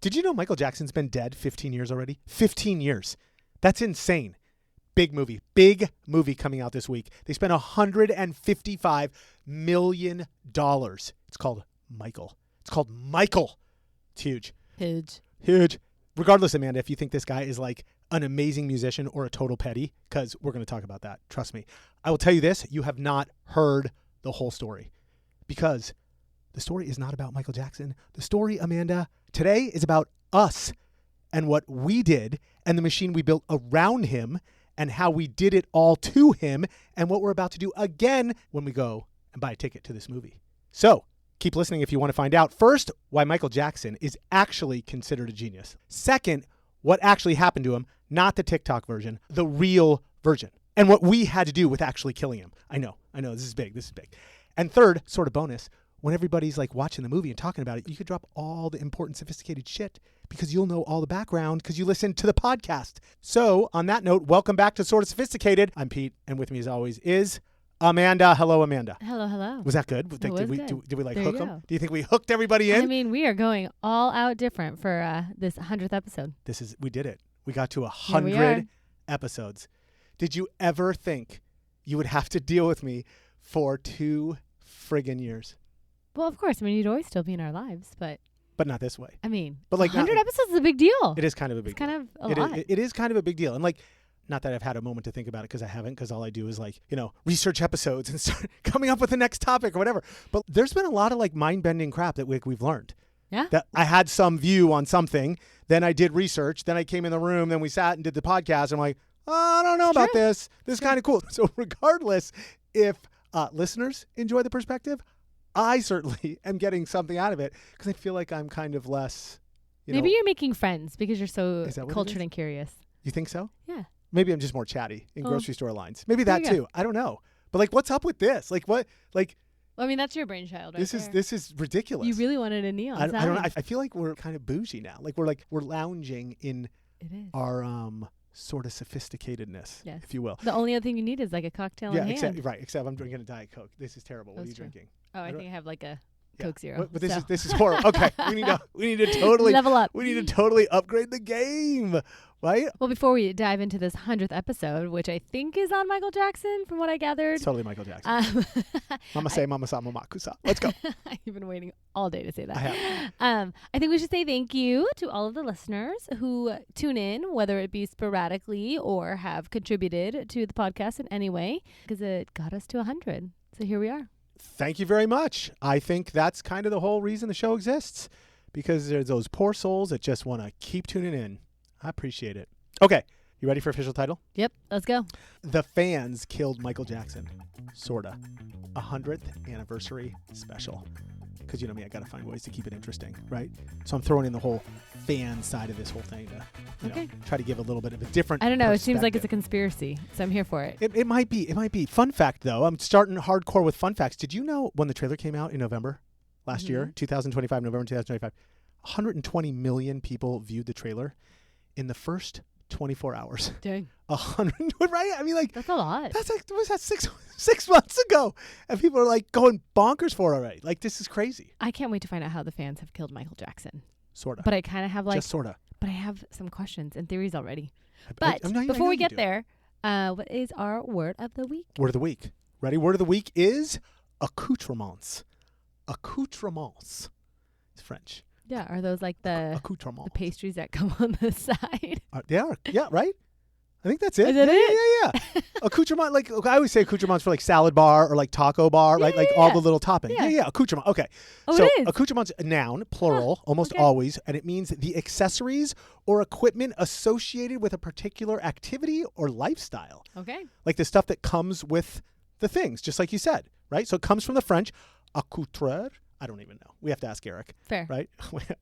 Did you know Michael Jackson's been dead 15 years already? 15 years. That's insane. Big movie coming out this week. They spent $155 million. It's called Michael. It's huge. Huge. Regardless, Amanda, if you think this guy is like an amazing musician or a total petty, because we're going to talk about that. Trust me. I will tell you this. You have not heard the whole story, because the story is not about Michael Jackson. The story, Amanda, today is about us and what we did and the machine we built around him and how we did it all to him and what we're about to do again when we go and buy a ticket to this movie. So keep listening if you want to find out. First, why Michael Jackson is actually considered a genius. Second, what actually happened to him, not the TikTok version, the real version, and what we had to do with actually killing him. I know, this is big. And third, sort of bonus, when everybody's like watching the movie and talking about it, you could drop all the important, sophisticated shit because you'll know all the background because you listen to the podcast. So on that note, welcome back to Sort of Sophisticated. I'm Pete, and with me as always is Amanda. Hello, Amanda. Hello. Was that good? It was good. Did we like there hook them? Do you think we hooked everybody in? I mean, we are going all out different for this 100th episode. We did it. We got to 100 episodes. Did you ever think you would have to deal with me for 2 friggin' years? Well, of course. I mean, you'd always still be in our lives, but not this way. I mean, but like 100 episodes is a big deal. It is kind of a big deal. It's kind of a lot. It is kind of a big deal. And like, not that I've had a moment to think about it because I haven't, because all I do is like, research episodes and start coming up with the next topic or whatever. But there's been a lot of like mind-bending crap that we've learned. Yeah. That I had some view on something, then I did research, then I came in the room, then we sat and did the podcast. And I'm like, I don't know about this. This is kind of cool. So regardless if listeners enjoy the perspective, I certainly am getting something out of it because I feel like I'm kind of less, Maybe you're making friends because you're so cultured is? and curious. You think so? Yeah. Maybe I'm just more chatty in grocery store lines. Maybe that too. I don't know. But like, what's up with this? Like what? Like, well, I mean, that's your brainchild, right? This is ridiculous. You really wanted a neon sign. I don't know. I feel like we're kind of bougie now. Like we're lounging in our sort of sophisticatedness, if you will. The only other thing you need is like a cocktail in hand. Except I'm drinking a Diet Coke. This is terrible. What are you drinking? Oh, I think I have like a Coke Zero. But this is horrible. Okay, we need to totally level up. We need to totally upgrade the game, right? Well, before we dive into this 100th episode, which I think is on Michael Jackson, from what I gathered. It's totally Michael Jackson. Mama say, Mama sa, Mama kusa. Let's go. You've been waiting all day to say that. I have. I think we should say thank you to all of the listeners who tune in, whether it be sporadically or have contributed to the podcast in any way, because it got us to 100. So here we are. Thank you very much. I think that's kind of the whole reason the show exists, because there's those poor souls that just want to keep tuning in. I appreciate it. Okay. You ready for official title? Yep. Let's go. The Fans Killed Michael Jackson. Sorta. 100th anniversary special. Because you know me, I got to find ways to keep it interesting, right? So I'm throwing in the whole fan side of this whole thing to try to give a little bit of a different I don't know. It seems like it's a conspiracy, so I'm here for it. It might be. Fun fact, though. I'm starting hardcore with fun facts. Did you know when the trailer came out in November last year, 2025, November 2025, 120 million people viewed the trailer in the first 24 hours. Dang. 100, right? I mean, like, that's a lot. That's like, was that six months ago? And people are like going bonkers for it already. Like, this is crazy. I can't wait to find out how the fans have killed Michael Jackson. Sorta. But I kind of have like, just sorta. But I have some questions and theories already. But before we get there, what is our word of the week? Word of the week. Ready? Word of the week is accoutrements. Accoutrements. It's French. Yeah, are those like the pastries that come on the side? They are. Yeah, right? I think that's it. Is that it? Yeah. Accoutrement, like I always say accoutrements for like salad bar or like taco bar, right? Like all the little toppings. Yeah, accoutrement. Okay. Oh, so it is. accoutrements, a noun, plural, almost always, and it means the accessories or equipment associated with a particular activity or lifestyle. Okay. Like the stuff that comes with the things, just like you said, right? So it comes from the French, accoutreur. I don't even know. We have to ask Eric. Fair. Right?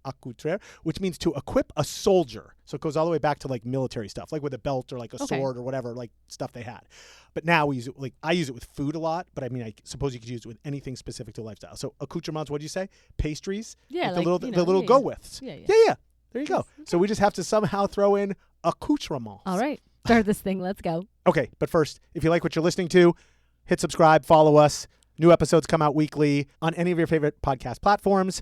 Accoutreur, which means to equip a soldier. So it goes all the way back to like military stuff, like with a belt or like a sword or whatever, like stuff they had. But now we use it, like I use it with food a lot, but I mean, I suppose you could use it with anything specific to lifestyle. So accoutrements, what did you say? Pastries? Yeah. Like the little go-withs. Yeah. There you go. Okay. So we just have to somehow throw in accoutrements. All right. Start this thing. Let's go. Okay. But first, if you like what you're listening to, hit subscribe, follow us. New episodes come out weekly on any of your favorite podcast platforms.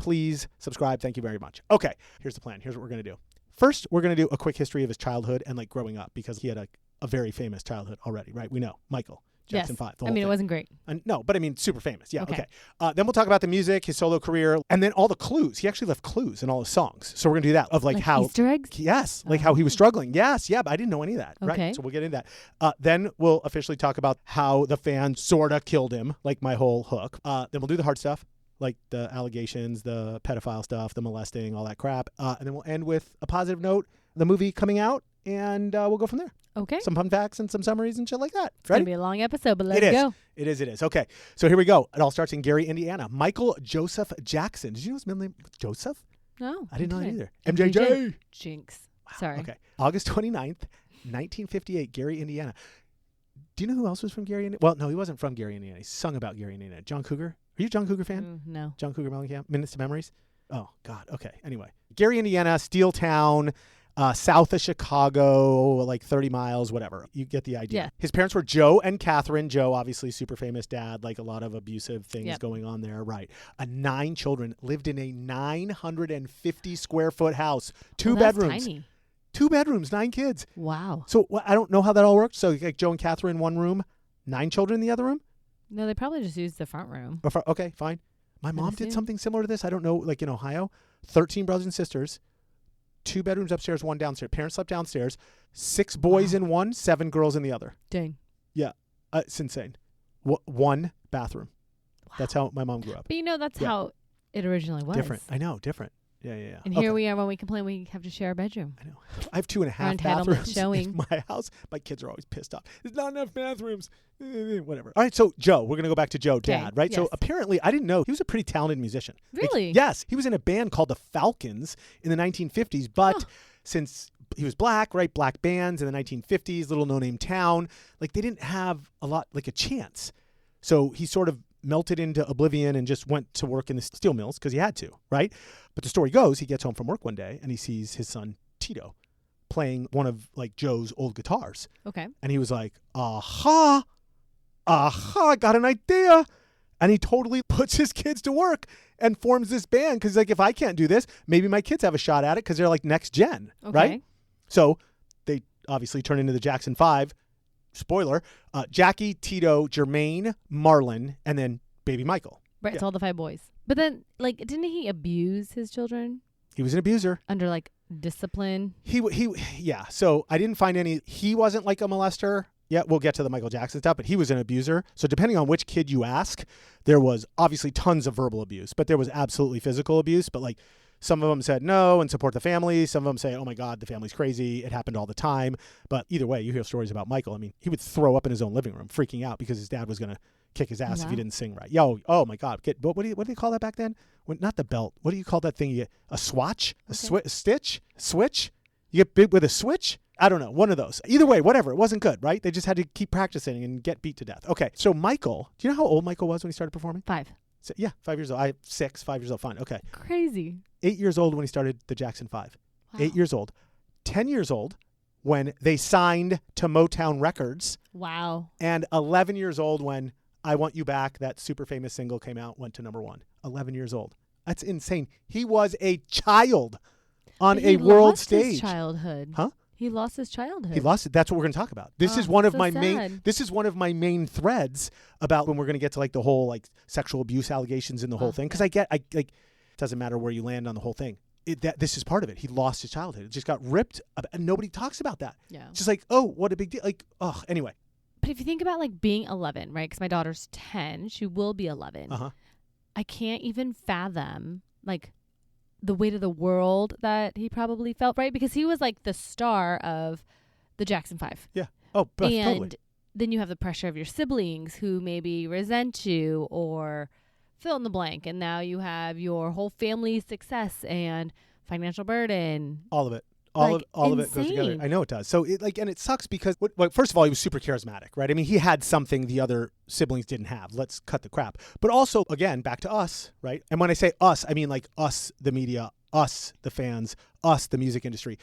Please subscribe. Thank you very much. Okay, here's the plan. Here's what we're going to do. First, we're going to do a quick history of his childhood and like growing up, because he had a very famous childhood already, right? We know Michael Jackson 5. I mean, it wasn't great. No, but I mean, super famous. Yeah, okay. Then we'll talk about the music, his solo career, and then all the clues. He actually left clues in all his songs. So we're going to do that of like how Easter eggs? Yes, like how he was struggling. Yes, yeah, but I didn't know any of that. Okay. Right. So we'll get into that. Then we'll officially talk about how the fans sort of killed him, like my whole hook. Then we'll do the hard stuff, like the allegations, the pedophile stuff, the molesting, all that crap. And then we'll end with a positive note, the movie coming out, and we'll go from there. Okay. Some fun facts and some summaries and shit like that. It's going to be a long episode, but let's go. It is. Okay. So here we go. It all starts in Gary, Indiana. Michael Joseph Jackson. Did you know his middle name was Joseph? No. I didn't know that either. MJJ. Jinx. Wow. Sorry. Okay. August 29th, 1958, Gary, Indiana. Do you know who else was from Gary, Indiana? Well, no, he wasn't from Gary, Indiana. He sung about Gary, Indiana. John Cougar. Are you a John Cougar fan? No. John Cougar Mellencamp? Minutes to Memories? Oh, God. Okay. Anyway. Gary, Indiana, Steel Town. South of Chicago, like 30 miles, whatever. You get the idea. Yeah. His parents were Joe and Catherine. Joe, obviously super famous dad, like a lot of abusive things going on there. Right. 9 children, lived in a 950 square foot house, 2 bedrooms. Tiny. 2 bedrooms, 9 kids. Wow. So I don't know how that all worked. So like Joe and Catherine in one room, 9 children in the other room? No, they probably just used the front room. Okay, fine. My mom did something similar to this. I don't know, like in Ohio, 13 brothers and sisters. 2 bedrooms upstairs, 1 downstairs. Parents slept downstairs. 6 boys in one, 7 girls in the other. Dang. Yeah. It's insane. 1 bathroom. Wow. That's how my mom grew up. But that's how it originally was. Different. I know. Different. Yeah. And here we are when we complain we have to share our bedroom. I know. I have 2.5 bathrooms in my house. My kids are always pissed off. There's not enough bathrooms. Whatever. All right. So Joe, we're going to go back to Joe, dad, right? Yes. So apparently, I didn't know, he was a pretty talented musician. Really? Yes. He was in a band called the Falcons in the 1950s, but since he was black, right? Black bands in the 1950s, little no-name town, like they didn't have a chance. So he sort of melted into oblivion and just went to work in the steel mills because he had to, right? But the story goes, he gets home from work one day and he sees his son Tito playing one of like Joe's old guitars. Okay. And he was like, aha, I got an idea. And he totally puts his kids to work and forms this band because like, if I can't do this, maybe my kids have a shot at it because they're like next gen, right? So they obviously turn into the Jackson 5. Spoiler, Jackie, Tito, Jermaine, Marlon, and then baby Michael. Right, it's all the 5 boys. But then, like, didn't he abuse his children? He was an abuser. Under, like, discipline? Yeah. So I didn't find any, he wasn't like a molester. Yeah, we'll get to the Michael Jackson stuff, but he was an abuser. So depending on which kid you ask, there was obviously tons of verbal abuse, but there was absolutely physical abuse. But like, some of them said no and support the family. Some of them say, oh my God, the family's crazy. It happened all the time. But either way, you hear stories about Michael. I mean, he would throw up in his own living room, freaking out because his dad was going to kick his ass if he didn't sing right. Oh my God. What do they call that back then? Not the belt. What do you call that thing? You get a swatch, a switch. You get big with a switch. I don't know. One of those. Either way, whatever. It wasn't good, right? They just had to keep practicing and get beat to death. Okay. So Michael, do you know how old Michael was when he started performing? 5. So, yeah, 5 years old. 5 years old. Fine. Okay. Crazy. 8 years old when he started the Jackson 5. Wow. 8 years old. 10 years old when they signed to Motown Records. Wow. And 11 years old when I Want You Back, that super famous single came out, went to number 1. 11 years old. That's insane. He was a child on a world stage. He lost his childhood. Huh? He lost his childhood. He lost it. That's what we're going to talk about. This is one of my sad. This is one of my main threads about when we're going to get to like the whole like sexual abuse allegations and the whole thing. Because it doesn't matter where you land on the whole thing. This is part of it. He lost his childhood. It just got ripped, and nobody talks about that. Yeah. It's just like, oh, what a big deal. Like, oh, anyway. But if you think about like being 11, right? Because my daughter's 10, she will be 11. I can't even fathom like the weight of the world that he probably felt, right? Because he was like the star of the Jackson 5. Yeah. Oh, and totally. Then you have the pressure of your siblings who maybe resent you or fill in the blank. And now you have your whole family's success and financial burden. All of it. All of it goes together. I know it does. So and it sucks because first of all, he was super charismatic, right? I mean, he had something the other siblings didn't have. Let's cut the crap. But also, again, back to us, right? And when I say us, I mean like us, the media, us, the fans, us, the music industry.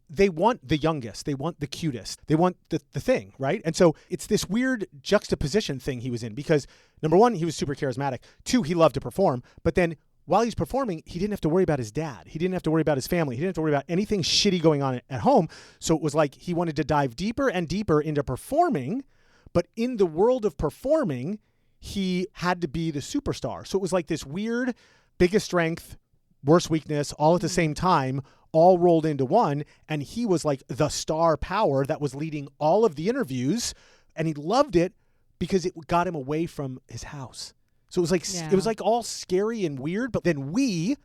They want the youngest. They want the cutest. They want the thing, right? And so it's this weird juxtaposition thing he was in because number one, he was super charismatic. 2, he loved to perform. But then while he's performing, he didn't have to worry about his dad. He didn't have to worry about his family. He didn't have to worry about anything shitty going on at home. So it was like he wanted to dive deeper and deeper into performing. But in the world of performing, he had to be the superstar. So it was like this weird, biggest strength, worst weakness, all at the same time, all rolled into one. And he was like the star power that was leading all of the interviews. And he loved it because it got him away from his house. So it was like it was like all scary and weird, but then we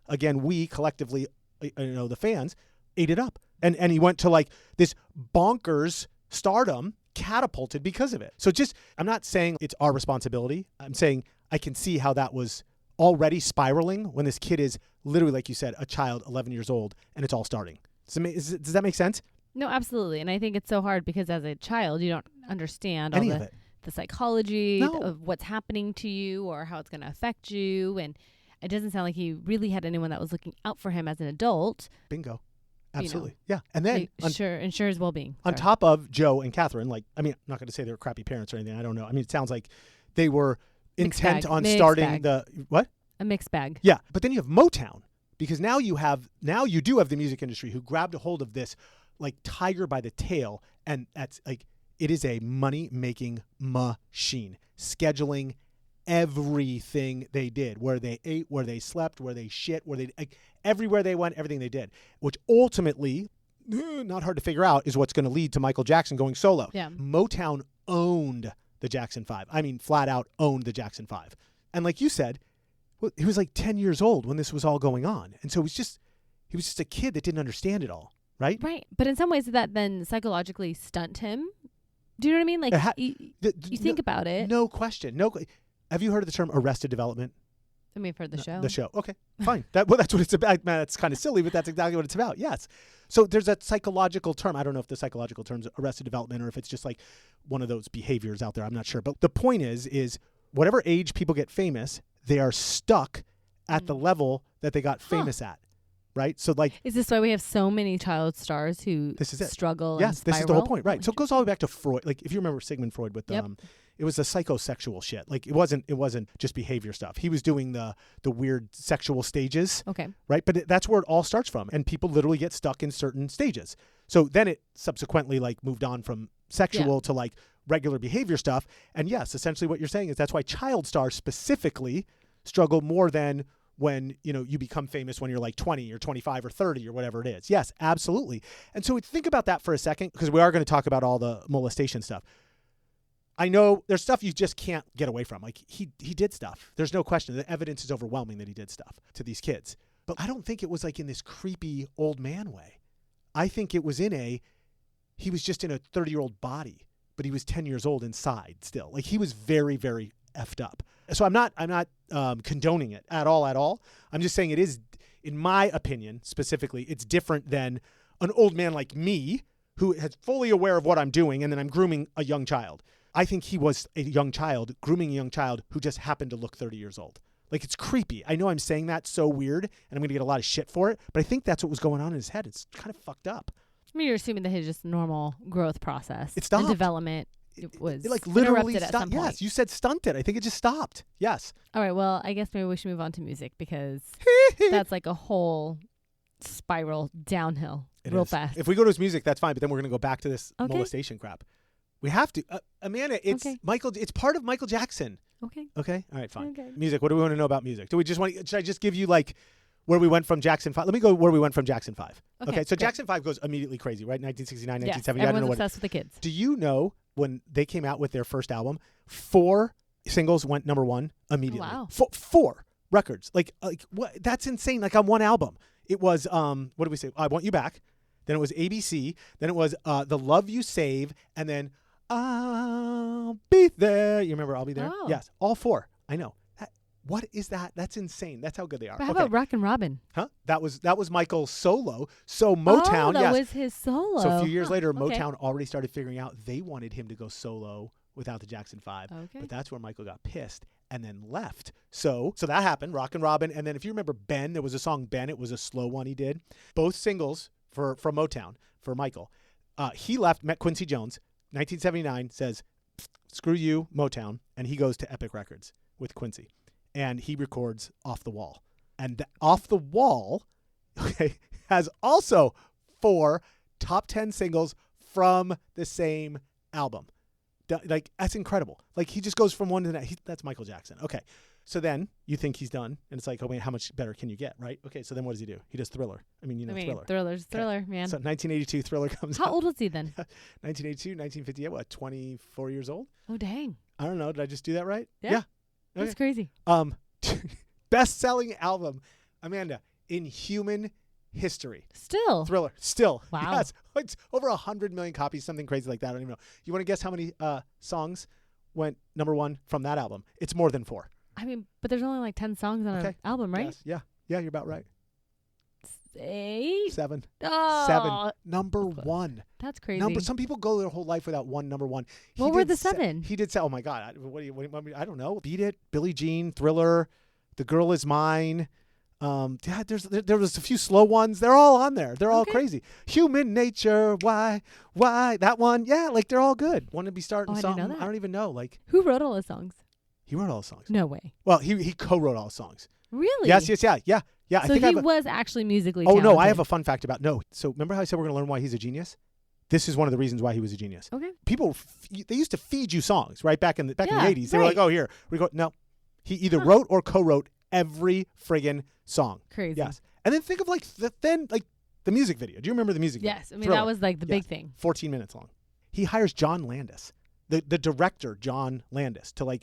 collectively, the fans, ate it up. And he went to like this bonkers stardom, catapulted because of it. So I'm not saying it's our responsibility. I'm saying I can see how that was already spiraling when this kid is literally, like you said, a child, 11 years old, and it's all starting. Does that make sense? No, absolutely. And I think it's so hard because as a child, you don't understand all the psychology of what's happening to you or how it's going to affect you. And it doesn't sound like he really had anyone that was looking out for him as an adult. Bingo. Absolutely. Yeah. And then ensure his well-being. On top of Joe and Catherine, I'm not going to say they were crappy parents or anything. I don't know. I mean, it sounds like they were intent on starting what? A mixed bag. Yeah. But then you have Motown, because now you do have the music industry who grabbed a hold of this like tiger by the tail. And that's like, it is a money-making machine, scheduling everything they did, where they ate, where they slept, where they shit, everywhere they went, everything they did, which ultimately, not hard to figure out, is what's going to lead to Michael Jackson going solo. Yeah. Motown owned the Jackson 5. I mean, flat out owned the Jackson 5. And like you said, he was like 10 years old when this was all going on. And so he was just a kid that didn't understand it all, right? Right. But in some ways that then psychologically stunt him. Do you know what I mean? Like you think about it. No question. Have you heard of the term arrested development? I mean, for the show. The show. Okay, fine. That's what it's about. Man, that's kind of silly, but that's exactly what it's about. Yes. So there's a psychological term. I don't know if the psychological term's arrested development or if it's just like one of those behaviors out there. I'm not sure. But the point is whatever age people get famous, they are stuck at the level that they got famous at. Right? So like, is this why we have so many child stars who struggle? Yes, this is the whole point. Right. So it goes all the way back to Freud. Like if you remember Sigmund Freud with it was the psychosexual shit. Like it wasn't just behavior stuff. He was doing the weird sexual stages. Okay. Right. But that's where it all starts from. And people literally get stuck in certain stages. So then it subsequently like moved on from sexual to like regular behavior stuff. And yes, essentially what you're saying is that's why child stars specifically struggle more than when, you become famous when you're like 20 or 25 or 30 or whatever it is. Yes, absolutely. And so think about that for a second, because we are going to talk about all the molestation stuff. I know there's stuff you just can't get away from. Like he did stuff. There's no question. The evidence is overwhelming that he did stuff to these kids. But I don't think it was like in this creepy old man way. I think it was he was just in a 30-year-old body, but he was 10 years old inside still. Like he was very, very effed up. So I'm not condoning it at all. I'm just saying it is, in my opinion, specifically, it's different than an old man like me who is fully aware of what I'm doing and then I'm grooming a young child. I think he was a young child, grooming a young child who just happened to look 30 years old. Like it's creepy. I know I'm saying that so weird and I'm going to get a lot of shit for it, but I think that's what was going on in his head. It's kind of fucked up. I mean, you're assuming that his just normal growth process. It stopped. And development. It was like literally interrupted at some point. Yes, you said stunted. I think it just stopped. Yes. All right. Well, I guess maybe we should move on to music because that's like a whole spiral downhill real fast. If we go to his music, that's fine. But then we're going to go back to this molestation crap. We have to. Amanda, it's Michael. It's part of Michael Jackson. Okay. Okay. All right. Fine. Okay. Music. What do we want to know about music? Should I just give you like where we went from Jackson 5? Let me go where we went from Jackson 5. Okay. So great. Jackson 5 goes immediately crazy, right? 1969, 1970. Everyone's I don't know obsessed with the kids. Do you know when they came out with their first album, 4 singles went number 1 immediately? Oh, Four wow. 4 records. Like what? That's insane. Like on one album. It was what did we say? I Want You Back. Then it was ABC. Then it was The Love You Save, and then I'll Be There. You remember I'll Be There? Oh. Yes. All 4. I know. What is that? That's insane. That's how good they are. But how about Rockin' Robin? Huh? That was Michael's solo. So Motown, that was his solo. So a few years later, Motown already started figuring out they wanted him to go solo without the Jackson 5. Okay. But that's where Michael got pissed and then left. So that happened, Rockin' Robin. And then if you remember Ben, there was a song Ben. It was a slow one he did. Both singles from Motown for Michael. He left, met Quincy Jones. 1979 says, screw you, Motown. And he goes to Epic Records with Quincy. And he records Off the Wall. And Off the Wall, okay, has also 4 top 10 singles from the same album. Like, that's incredible. Like, he just goes from one to the next. That's Michael Jackson. Okay. So then you think he's done, and it's like, oh, wait, how much better can you get, right? Okay, so then what does he do? He does Thriller. Thriller. Thriller's Thriller, man. So 1982 Thriller comes out. How old was he then? 1982, 1958, what, 24 years old? Oh, dang. I don't know. Did I just do that right? Yeah. Okay. That's crazy. Best-selling album, Amanda, in human history. Still. Thriller. Still. Wow. Yes. It's over 100 million copies, something crazy like that. I don't even know. You want to guess how many songs went number 1 from that album? It's more than 4. I mean, but there's only like 10 songs on an album, right? Yes. Yeah. Yeah, you're about right. 8? 7. Oh. 7. Number 1. That's crazy. Some people go their whole life without number 1. What were the 7? He did say, oh my God, I don't know. Beat It, Billie Jean, Thriller, The Girl Is Mine. Yeah, there was a few slow ones. They're all on there. They're all crazy. Human Nature, why? That one, yeah, like they're all good. Want to be starting something? I don't even know. Like, who wrote all the songs? He wrote all the songs. No way. Well, he co-wrote all the songs. Really? Yes, yeah. So he was actually musically talented. talented. No, I have a fun fact about So remember how I said we're going to learn why he's a genius? This is one of the reasons why he was a genius. Okay. People, they used to feed you songs, right? Back in the 80s. They were like, oh, here, we go. No. He either wrote or co-wrote every friggin' song. Crazy. Yes. And then think of the music video. Do you remember the music video? Yes. I mean, Thriller. That was like the big thing. 14 minutes long. He hires John Landis, the director, John Landis, to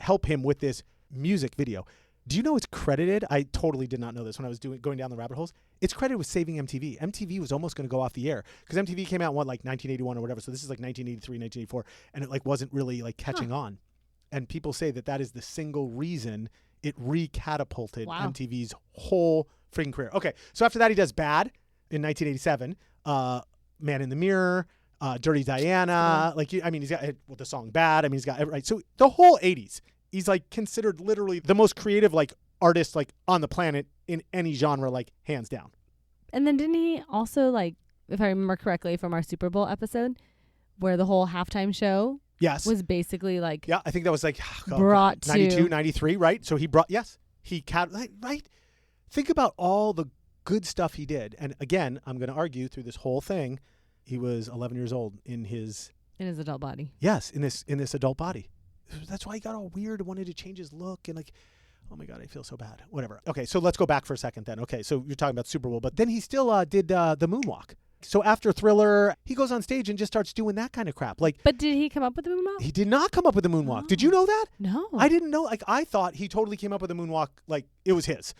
help him with this music video. Do you know it's credited? I totally did not know this when I was going down the rabbit holes. It's credited with saving MTV. MTV was almost going to go off the air because MTV came out in 1981 or whatever. So this is 1983, 1984, and it wasn't really catching on. And people say that is the single reason it recatapulted MTV's whole freaking career. Okay, so after that he does Bad in 1987, Man in the Mirror, Dirty Diana. He's got the song Bad. He's got right. So the whole 80s. He's considered literally the most creative artist on the planet in any genre, hands down. And then didn't he also if I remember correctly from our Super Bowl episode, where the whole halftime show was basically yeah, I think that was brought to 92, 93, right? So he brought right. Think about all the good stuff he did. And again, I'm going to argue through this whole thing, he was 11 years old in his adult body. Yes, in this adult body. That's why he got all weird and wanted to change his look and oh my God, I feel so bad. Whatever. Okay, so let's go back for a second then. Okay, so you're talking about Super Bowl, but then he still did the moonwalk. So after Thriller, he goes on stage and just starts doing that kind of crap. But did he come up with the moonwalk? He did not come up with the moonwalk. Oh. Did you know that? No. I didn't know. I thought he totally came up with the moonwalk it was his.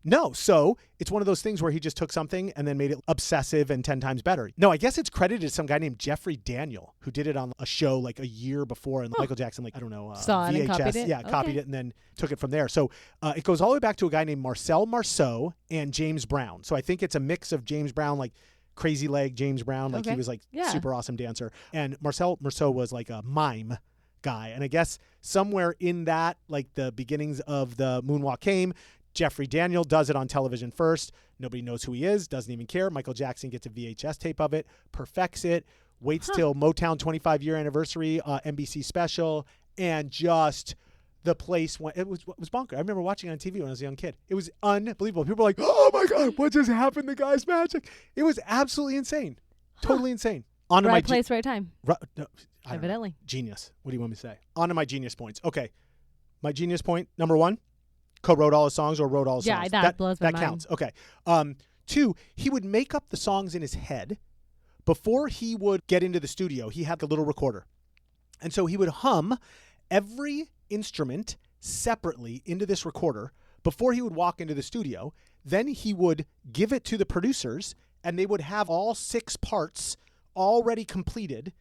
No, so it's one of those things where he just took something and then made it obsessive and 10 times better. No, I guess it's credited to some guy named Jeffrey Daniel who did it on a show a year before, and Michael Jackson, I don't know, saw it VHS, and copied it? Yeah, copied it and then took it from there. So it goes all the way back to a guy named Marcel Marceau and James Brown. So I think it's a mix of James Brown, Crazy Leg James Brown, he was super awesome dancer, and Marcel Marceau was a mime guy, and I guess somewhere in that the beginnings of the moonwalk came. Jeffrey Daniel does it on television first. Nobody knows who he is, doesn't even care. Michael Jackson gets a VHS tape of it, perfects it, waits till Motown 25-year anniversary, NBC special, and just the place went. It was bonkers. I remember watching it on TV when I was a young kid. It was unbelievable. People were like, oh my God, what just happened? The guy's magic. It was absolutely insane. Totally insane. On to right place, right time. No, evidently. Genius. What do you want me to say? On to my genius points. Okay. My genius point, number 1. Co-wrote all his songs or wrote all his songs. Yeah, that blows my mind. That counts. Okay. 2, he would make up the songs in his head before he would get into the studio. He had the little recorder. And so he would hum every instrument separately into this recorder before he would walk into the studio. Then he would give it to the producers and they would have all 6 parts already completed.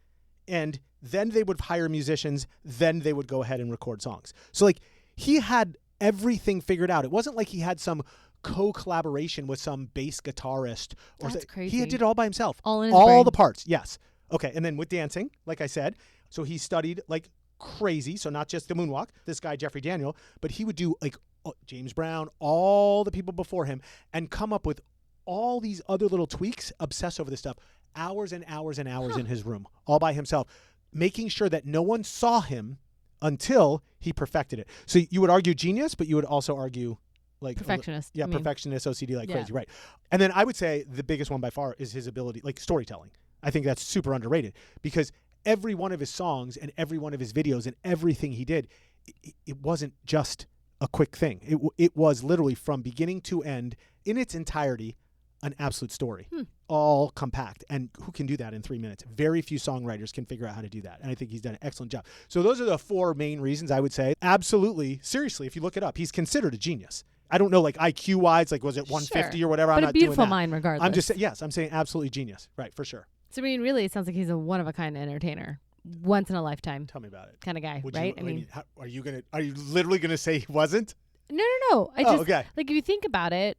And then they would hire musicians. Then they would go ahead and record songs. So he had everything figured out. It wasn't like he had some co-collaboration with some bass guitarist. That's crazy. He did it all by himself. All in his brain. The parts, yes. Okay, and then with dancing, like I said, so he studied crazy. So not just the moonwalk, this guy Jeffrey Daniel, but he would do James Brown, all the people before him, and come up with all these other little tweaks, obsess over this stuff, hours and hours and hours in his room, all by himself, making sure that no one saw him until he perfected it. So you would argue genius, but you would also argue like perfectionist. Yeah, I mean. perfectionist, OCD like Yeah. crazy, right? And then I would say the biggest one by far is his ability, like storytelling. I think that's super underrated because every one of his songs and every one of his videos and everything he did, it wasn't just a quick thing. It was literally from beginning to end in its entirety an absolute story, all compact. And who can do that in 3 minutes? Very few songwriters can figure out how to do that. And I think he's done an excellent job. So those are the 4 main reasons I would say. Absolutely, seriously, if you look it up, he's considered a genius. I don't know, like IQ wise, like was it 150 or whatever? But I'm a not beautiful doing that. mind regardless. I'm just yes, I'm saying absolutely genius, right? For sure. So I mean, really, it sounds like he's a one of a kind entertainer, once in a lifetime Tell me about it. kind of guy, Would right? You, I mean, are you literally gonna say he wasn't? No. I just okay. like if you think about it,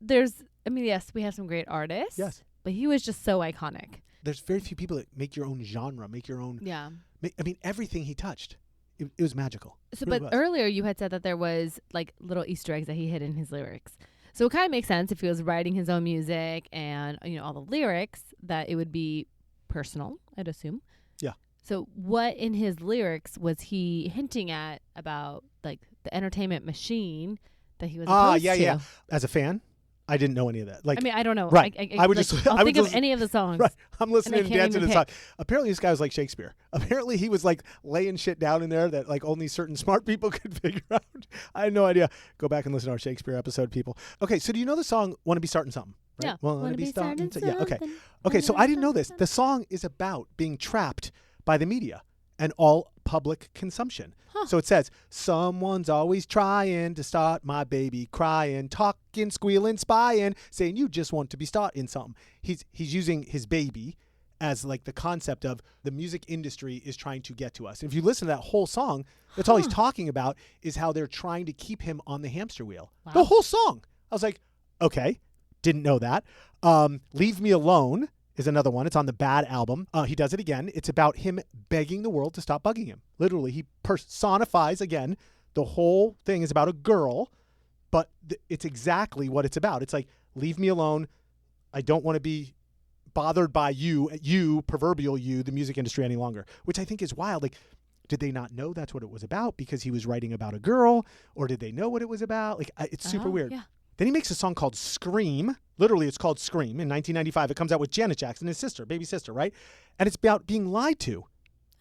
yes, we have some great artists. Yes. But he was just so iconic. There's very few people that make your own genre, make your own. Yeah. I mean, everything he touched, it was magical. So, Really but was. earlier you had said that there was like little Easter eggs that he hid in his lyrics. So it kind of makes sense if he was writing his own music and all the lyrics that it would be personal, I'd assume. Yeah. So what in his lyrics was he hinting at about like the entertainment machine that he was opposed to? Yeah. As a fan, I didn't know any of that. Like, I mean, I don't know. Right. I would like, just. I'll I would think of just, any of the songs. Right. I'm listening and can't dancing to even the song. Apparently, this guy was like Shakespeare. Apparently, he was like laying shit down in there that like only certain smart people could figure out. I had no idea. Go back and listen to our Shakespeare episode, people. Okay, so do you know the song "Want to Be Starting Something"? Right? Yeah. Want to be starting something. Yeah. Okay. Okay. So I didn't know this. The song is about being trapped by the media and all public consumption. Huh. So it says, someone's always trying to start my baby crying, talking, squealing, spying, saying you just want to be starting something. He's using his baby as like the concept of the music industry is trying to get to us. And if you listen to that whole song, that's all he's talking about is how they're trying to keep him on the hamster wheel. Wow. The whole song. I was like, okay, didn't know that. Leave Me Alone is another one. It's on the Bad album. He does it again. It's about him begging the world to stop bugging him. Literally, he personifies again. The whole thing is about a girl, but it's exactly what it's about. It's like, leave me alone. I don't want to be bothered by you, proverbial you, the music industry any longer, which I think is wild. Like, did they not know that's what it was about because he was writing about a girl, or did they know what it was about? Like, it's super weird. Yeah. Then he makes a song called Scream. Literally, it's called Scream. In 1995, it comes out with Janet Jackson, his sister, baby sister, right? And it's about being lied to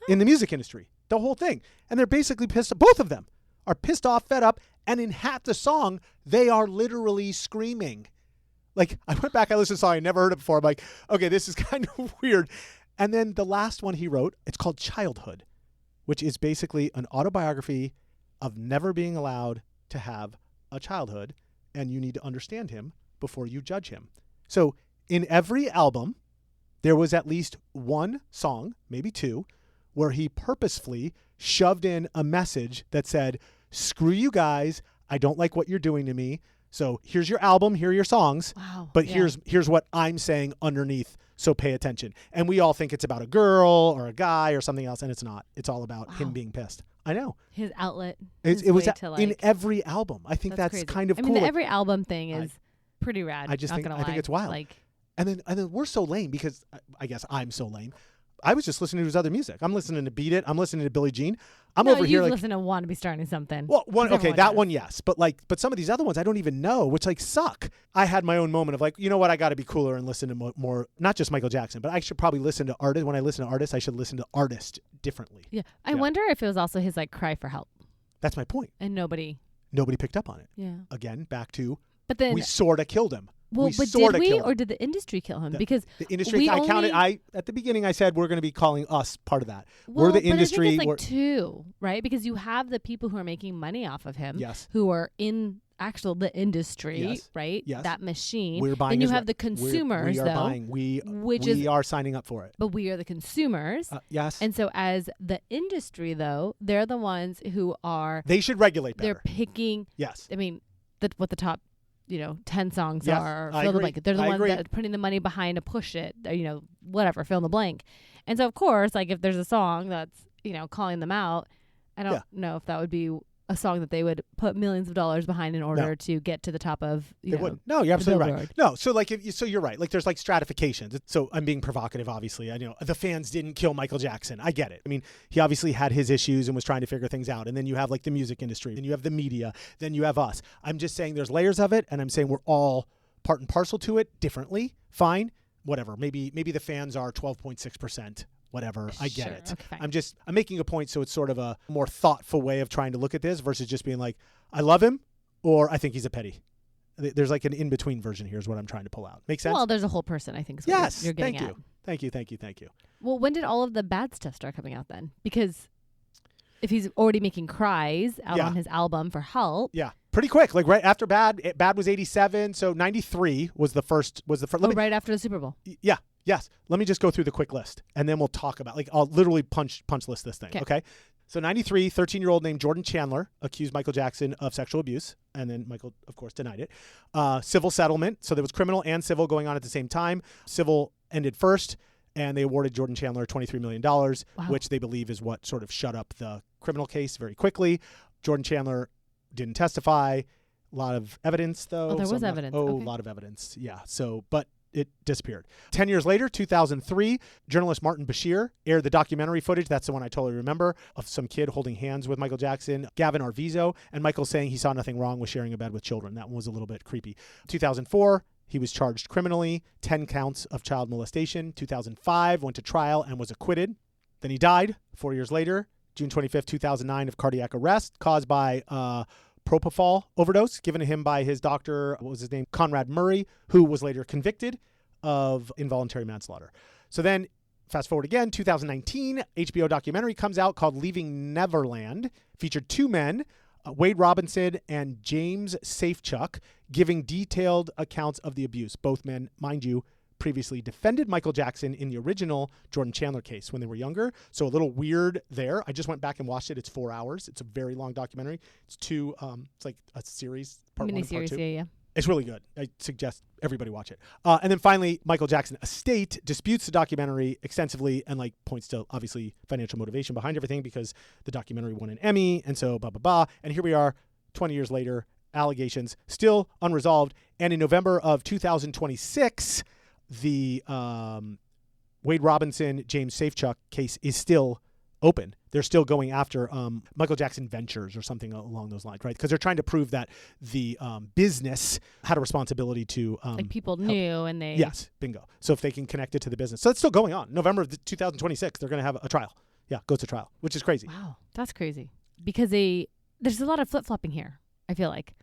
in the music industry, the whole thing. And they're basically pissed. Both of them are pissed off, fed up, and in half the song, they are literally screaming. Like, I went back, I listened to the song, I never heard it before. I'm like, okay, this is kind of weird. And then the last one he wrote, it's called Childhood, which is basically an autobiography of never being allowed to have a childhood. And you need to understand him before you judge him. So in every album, there was at least one song, maybe two, where he purposefully shoved in a message that said, screw you guys, I don't like what you're doing to me. So here's your album, here are your songs. Wow. But yeah. here's what I'm saying underneath. So pay attention. And we all think it's about a girl or a guy or something else, and it's not. It's all about him being pissed. I know. His outlet. It was in every album. I think that's crazy. kind of cool. I mean, the every album thing is pretty rad. I think it's wild. Like, and then we're so lame because I guess I'm so lame. I was just listening to his other music. I'm listening to Beat It. I'm listening to Billie Jean. I'm over here like listen to Want to Be Starting Something. Well, that one, yes, but some of these other ones I don't even know, which like suck. I had my own moment of like, you know what, I got to be cooler and listen to more, not just Michael Jackson, but I should probably listen to artists. When I listen to artists, I should listen to artists differently. Yeah, I wonder if it was also his like cry for help. That's my point. And nobody picked up on it. Yeah. Again, back to but then we sort of killed him. Well, but did we or did the industry kill him? Because the industry, at the beginning I said we're going to be calling us part of that. Well, we're the industry. I think it's like two, right? Because you have the people who are making money off of him, yes, who are in the industry, yes, right? Yes. That machine. We're buying. And you have the consumers, we are buying. We are signing up for it. But we are the consumers. Yes. And so as the industry, though, they're the ones who are. They should regulate better. They're picking. Yes. I mean, what the top 10 songs yes, are. I fill the agree. blank. They're the ones that are putting the money behind to push it, whatever, fill in the blank. And so, of course, like if there's a song that's, calling them out, I don't know if that would be a song that they would put millions of dollars behind in order to get to the top of, they wouldn't. No, you're absolutely right. billboard. No, so like so you're right. Like there's like stratifications. So I'm being provocative, obviously. I know the fans didn't kill Michael Jackson. I get it. I mean, he obviously had his issues and was trying to figure things out. And then you have like the music industry, then you have the media, then you have us. I'm just saying there's layers of it, and I'm saying we're all part and parcel to it differently. Fine, whatever. Maybe the fans are 12.6%. Whatever, I get it. Okay. I'm making a point, so it's sort of a more thoughtful way of trying to look at this versus just being like, I love him or I think he's a petty. There's like an in-between version here is what I'm trying to pull out. Make sense? Well, there's a whole person, I think. Is what yes, you're getting at. Thank you. Well, when did all of the bad stuff start coming out then? Because if he's already making cries out on his album for Help. Yeah, pretty quick. Like right after Bad. Bad was 87, so 93 was the first. Right after the Super Bowl. Yeah. Yes. Let me just go through the quick list, and then we'll talk about, like, I'll literally punch list this thing, okay? So 93, 13-year-old named Jordan Chandler accused Michael Jackson of sexual abuse, and then Michael, of course, denied it. Civil settlement. So there was criminal and civil going on at the same time. Civil ended first, and they awarded Jordan Chandler $23 million, which they believe is what sort of shut up the criminal case very quickly. Jordan Chandler didn't testify. A lot of evidence, though. Oh, there was evidence. A lot of evidence. Yeah. So, but it disappeared. 10 years later, 2003, journalist Martin Bashir aired the documentary footage. That's the one I totally remember, of some kid holding hands with Michael Jackson, Gavin Arvizo, and Michael saying he saw nothing wrong with sharing a bed with children. That one was a little bit creepy. 2004, he was charged criminally, 10 counts of child molestation. 2005, went to trial and was acquitted. Then he died 4 years later, June 25th, 2009, of cardiac arrest caused by propofol overdose given to him by his doctor, what was his name, Conrad Murray, who was later convicted of involuntary manslaughter. So then, fast forward again, 2019, HBO documentary comes out called Leaving Neverland, featured two men, Wade Robinson and James Safechuck, giving detailed accounts of the abuse. Both men, mind you, previously defended Michael Jackson in the original Jordan Chandler case when they were younger. So a little weird there. I just went back and watched it. It's 4 hours. It's a very long documentary. It's it's like a series, part one and part two. Yeah. It's really good. I suggest everybody watch it. And then finally, Michael Jackson estate disputes the documentary extensively and like points to obviously financial motivation behind everything because the documentary won an Emmy and so blah, blah, blah. And here we are 20 years later, allegations still unresolved. And in November of 2026, the Wade Robinson, James Safechuck case is still open. They're still going after Michael Jackson Ventures or something along those lines, right? Because they're trying to prove that the business had a responsibility to like people knew and they... Yes, bingo. So if they can connect it to the business. So it's still going on. November of 2026, they're going to have a trial. Yeah, goes to trial, which is crazy. Wow, that's crazy. Because there's a lot of flip-flopping here, I feel like.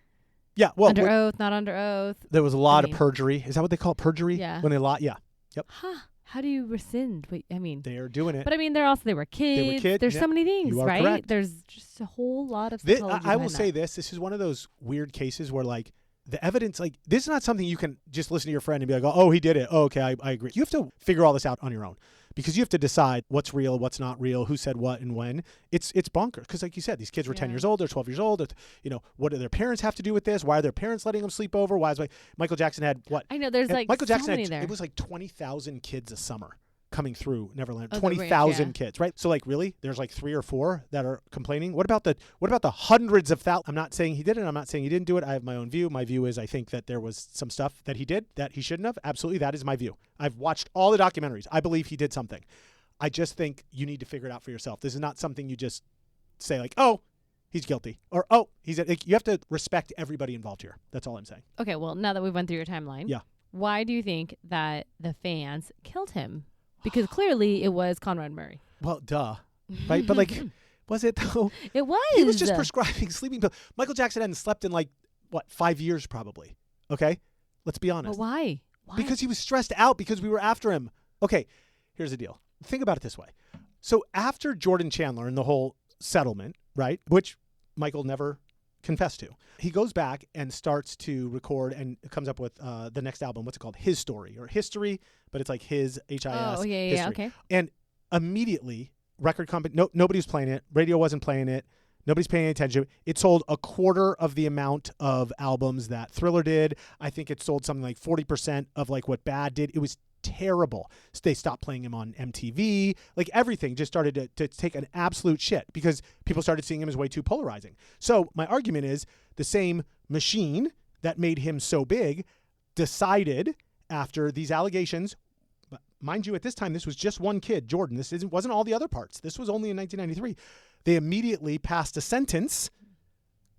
Yeah, well, under oath, not under oath. There was a lot of perjury. Is that what they call it? Perjury? Yeah. When they lie? Yeah. Yep. Huh. How do you rescind? Wait, I mean, they're doing it. But I mean, they were kids. There's so many things, you are right? correct. There's just a whole lot of I will say this is one of those weird cases where like the evidence, like this is not something you can just listen to your friend and be like, oh, he did it. Oh, okay, I agree. You have to figure all this out on your own because you have to decide what's real, what's not real, who said what and when. It's bonkers because like you said, these kids were 10 years old, they're 12 years old. What do their parents have to do with this? Why are their parents letting them sleep over? Why is Michael Jackson had what? I know there's like Michael Jackson so many there. It was like 20,000 kids a summer coming through Neverland. Oh, 20,000 kids, right? So like really, there's like 3 or 4 that are complaining. What about the hundreds of thousands? I'm not saying he did it. I'm not saying he didn't do it. I have my own view. My view is I think that there was some stuff that he did that he shouldn't have. Absolutely, that is my view. I've watched all the documentaries. I believe he did something. I just think you need to figure it out for yourself. This is not something you just say like, oh, he's guilty or oh, you have to respect everybody involved here. That's all I'm saying. Okay, well, now that we've went through your timeline, yeah. Why do you think that the fans killed him? Because clearly it was Conrad Murray. Well, duh. Right? But like, was it though? It was. He was just prescribing sleeping pills. Michael Jackson hadn't slept in like, 5 years probably. Okay? Let's be honest. But why? Because he was stressed out because we were after him. Okay, here's the deal. Think about it this way. So after Jordan Chandler and the whole settlement, right, which Michael never confessed to, he goes back and starts to record and comes up with the next album. What's it called? His Story or History, but it's like his H-I-S. Oh, yeah, History. Okay. And immediately, record company, nobody was playing it. Radio wasn't playing it. Nobody's paying any attention. It sold a quarter of the amount of albums that Thriller did. I think it sold something like 40% of like what Bad did. It was terrible. So they stopped playing him on MTV. Like everything just started to take an absolute shit because people started seeing him as way too polarizing. So my argument is the same machine that made him so big decided after these allegations, mind you, at this time, this was just one kid, Jordan. This wasn't all the other parts. This was only in 1993. They immediately passed a sentence,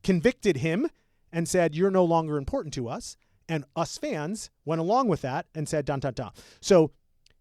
convicted him, and said, you're no longer important to us. And us fans went along with that and said, dun, dun, dun. So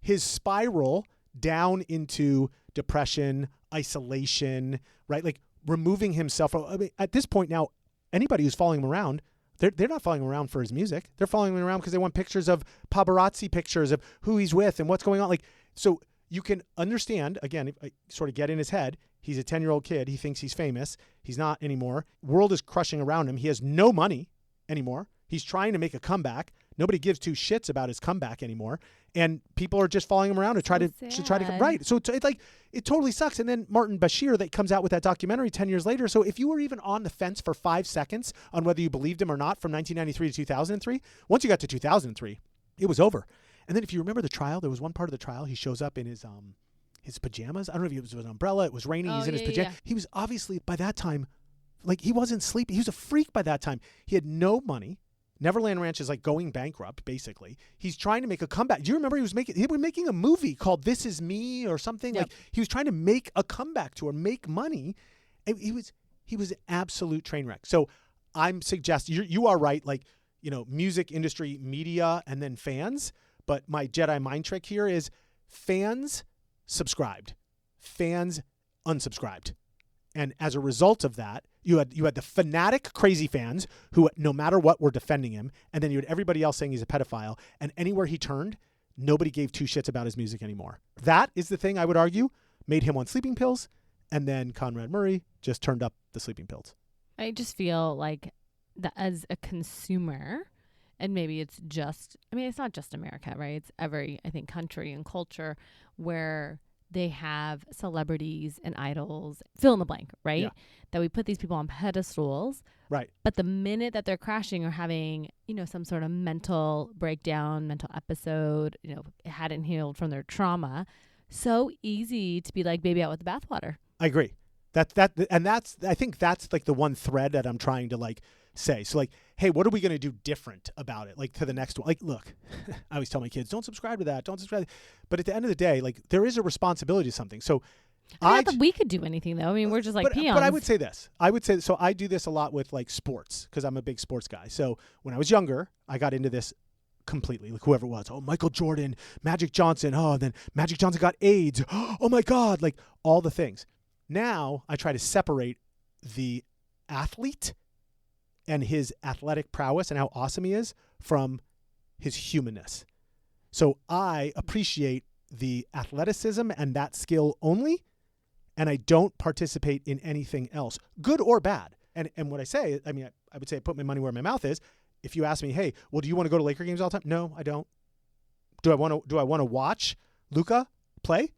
his spiral down into depression, isolation, right? Like removing himself. I mean, at this point now, anybody who's following him around, they're not following him around for his music. They're following him around because they want pictures of paparazzi pictures of who he's with and what's going on. Like, so you can understand, again, if I sort of get in his head. He's a 10-year-old kid. He thinks he's famous. He's not anymore. World is crushing around him. He has no money anymore. He's trying to make a comeback. Nobody gives two shits about his comeback anymore. And people are just following him around to try to get right. So it's like, it totally sucks. And then Martin Bashir that comes out with that documentary 10 years later. So if you were even on the fence for 5 seconds on whether you believed him or not from 1993 to 2003, once you got to 2003, it was over. And then if you remember the trial, there was one part of the trial. He shows up in his pajamas. I don't know if it was an umbrella. It was raining. He's in his pajamas. Yeah. He was obviously by that time, like he wasn't sleeping. He was a freak by that time. He had no money. Neverland Ranch is like going bankrupt, basically. He's trying to make a comeback. Do you remember he was making a movie called This Is Me or something? Yep. Like he was trying to make a comeback to her, make money. And he was an absolute train wreck. So I'm suggesting you are right, like, you know, music industry, media, and then fans. But my Jedi mind trick here is fans subscribed, fans unsubscribed. And as a result of that, you had the fanatic crazy fans who, no matter what, were defending him. And then you had everybody else saying he's a pedophile. And anywhere he turned, nobody gave two shits about his music anymore. That is the thing I would argue made him on sleeping pills. And then Conrad Murray just turned up the sleeping pills. I just feel like that as a consumer, and maybe it's just, I mean, it's not just America, right? It's every, I think, country and culture where they have celebrities and idols, fill in the blank, right? Yeah. That we put these people on pedestals. Right. But the minute that they're crashing or having, you know, some sort of mental breakdown, mental episode, you know, hadn't healed from their trauma, so easy to be like baby out with the bathwater. I agree. I think that's like the one thread that I'm trying to like say. So like, hey, what are we going to do different about it? Like to the next one. Like, look, I always tell my kids, don't subscribe to that. Don't subscribe. But at the end of the day, like there is a responsibility to something. So not that we could do anything though. I mean, we're just like peons. But I would say this. So I do this a lot with like sports because I'm a big sports guy. So when I was younger, I got into this completely, like whoever it was. Oh, Michael Jordan, Magic Johnson. Oh, and then Magic Johnson got AIDS. Oh my God. Like all the things. Now I try to separate the athlete and his athletic prowess and how awesome he is from his humanness. So I appreciate the athleticism and that skill only, and I don't participate in anything else, good or bad. And what I say, I mean, I would say I put my money where my mouth is. If you ask me, hey, well, do you want to go to Laker games all the time? No, I don't. Do I want to watch Luka play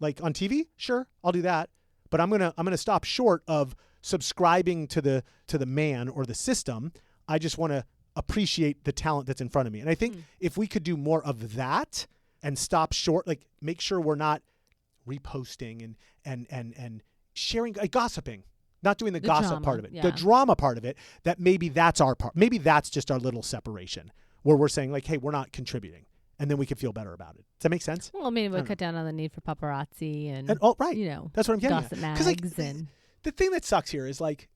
like on TV? Sure, I'll do that. But I'm gonna stop short of subscribing to the man or the system. I just want to appreciate the talent that's in front of me. And I think if we could do more of that and stop short, like make sure we're not reposting and sharing, gossiping, not doing the gossip drama, part of it, yeah. the drama part of it, that maybe that's our part. Maybe that's just our little separation where we're saying like, hey, we're not contributing. And then we can feel better about it. Does that make sense? Well, maybe we'll cut down on the need for paparazzi and right. You know, that's what I'm getting gossip at. mags like, and the thing that sucks here is like,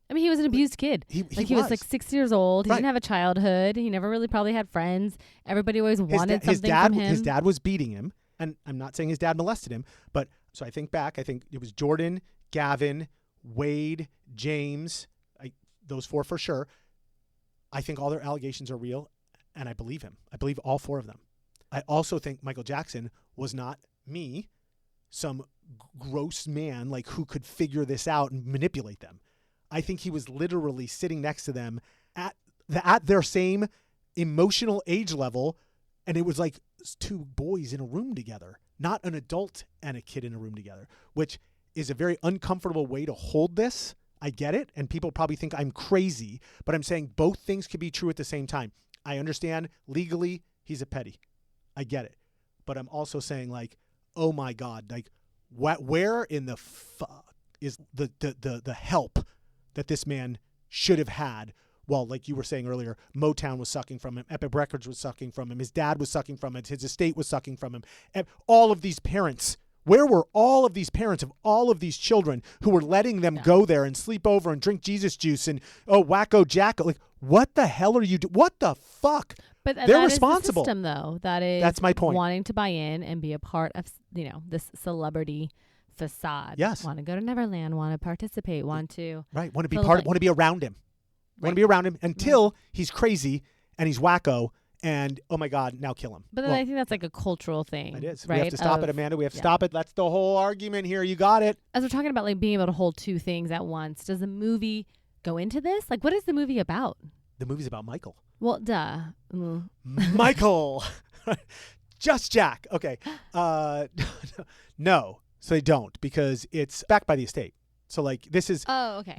I mean, he was an abused kid. He was like 6 years old. He didn't have a childhood. He never really probably had friends. Everybody always wanted something from him. His dad was beating him. And I'm not saying his dad molested him. But so I think back. I think it was Jordan, Gavin, Wade, James. Those four for sure. I think all their allegations are real. And I believe him. I believe all four of them. I also think Michael Jackson was not me, some gross man like who could figure this out and manipulate them. I think he was literally sitting next to them at their same emotional age level, and it was like two boys in a room together, not an adult and a kid in a room together, which is a very uncomfortable way to hold this. I get it, and people probably think I'm crazy, but I'm saying both things could be true at the same time. I understand legally he's a petty. I get it. but I'm also saying like, oh my God, like where in the fuck is the help that this man should have had? Well, like you were saying earlier, Motown was sucking from him. Epic Records was sucking from him. His dad was sucking from it. His estate was sucking from him. And all of these parents, where were all of these parents of all of these children who were letting them go there and sleep over and drink Jesus juice and, wacko jacko? Like, what the hell are you doing? What the fuck? But they're that responsible. Is the system, though. That's my point. Wanting to buy in and be a part of, this celebrity facade. Yes. Want to go to Neverland, want to participate, want to. Right. Want to be want to be around him. Want to be around him until he's crazy and he's wacko and, oh my God, now kill him. But then I think that's like a cultural thing. It is. Right? We have to stop it, Amanda. We have to stop it. That's the whole argument here. You got it. As we're talking about like being able to hold two things at once, does the movie go into this? Like, what is the movie about? The movie's about Michael. Well, duh. Michael. Just Jack. Okay. No. So they don't, because it's backed by the estate. So like this is